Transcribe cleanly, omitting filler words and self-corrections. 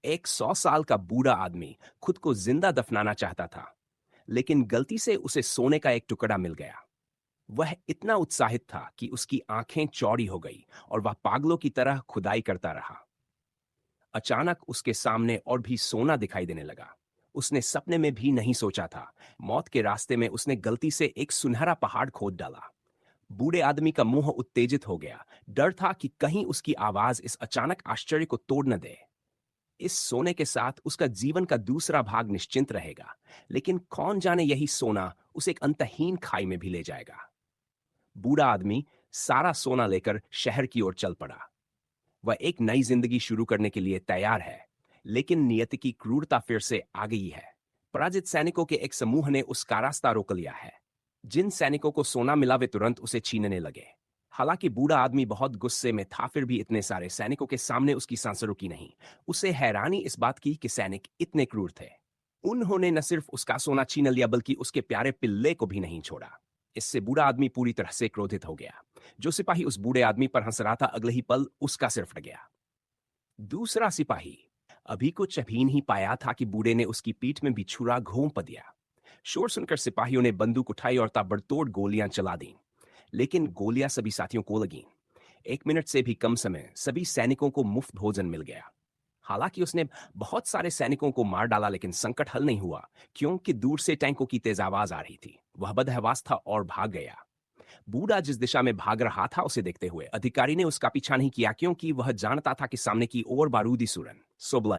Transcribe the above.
एक 100 साल का बूढ़ा आदमी खुद को जिंदा दफनाना चाहता था, लेकिन गलती से उसे सोने का एक टुकड़ा मिल गया। वह इतना उत्साहित था कि उसकी आंखें चौड़ी हो गई और वह पागलों की तरह खुदाई करता रहा। अचानक उसके सामने और भी सोना दिखाई देने लगा। उसने सपने में भी नहीं सोचा था, मौत के रास्ते में उसने गलती से एक सुनहरा पहाड़ खोद डाला। बूढ़े आदमी का मुंह उत्तेजित हो गया। डर था कि कहीं उसकी आवाज इस अचानक आश्चर्य को तोड़ न दे। इस सोने के साथ उसका जीवन का दूसरा भाग निश्चिंत रहेगा, लेकिन कौन जाने यही सोना उसे एक अंतहीन खाई में भी ले जाएगा। बूढ़ा आदमी सारा सोना लेकर शहर की ओर चल पड़ा। वह एक नई जिंदगी शुरू करने के लिए तैयार है, लेकिन नियति की क्रूरता फिर से आ गई है। पराजित सैनिकों के एक समूह ने उसका रास्ता रोक लिया है। जिन सैनिकों को सोना मिला वे तुरंत उसे छीनने लगे। हालांकि बूढ़ा आदमी बहुत गुस्से में था, फिर भी इतने सारे सैनिकों के सामने उसकी सांसें रुकी नहीं। उसे हैरानी इस बात की कि सैनिक इतने क्रूर थे। उन्होंने न सिर्फ उसका सोना छीन लिया, बल्कि उसके प्यारे पिल्ले को भी नहीं छोड़ा। इससे बूढ़ा आदमी पूरी तरह से क्रोधित हो गया। जो सिपाही उस बूढ़े आदमी पर हंस रहा था, अगले ही पल उसका सिर फट गया। दूसरा सिपाही अभी कुछ अभी ही पाया था कि बूढ़े ने उसकी पीठ में बिछुरा घोंप दिया। शोर सुनकर सिपाहियों ने बंदूक उठाई और ताबड़तोड़ गोलियां चला दी, लेकिन गोलियां सभी साथियों को लगीं। 1 मिनट से भी कम समय सभी सैनिकों को मुफ्त भोजन मिल गया। हालांकि उसने बहुत सारे सैनिकों को मार डाला, लेकिन संकट हल नहीं हुआ, क्योंकि दूर से टैंकों की तेज आवाज आ रही थी। वह बदहवास था और भाग गया। बूढ़ा जिस दिशा में भाग रहा था उसे देखते हुए अधिकारी ने उसका पीछा नहीं किया, क्योंकि वह जानता था कि सामने की ओर बारूदी सुरंग सोबला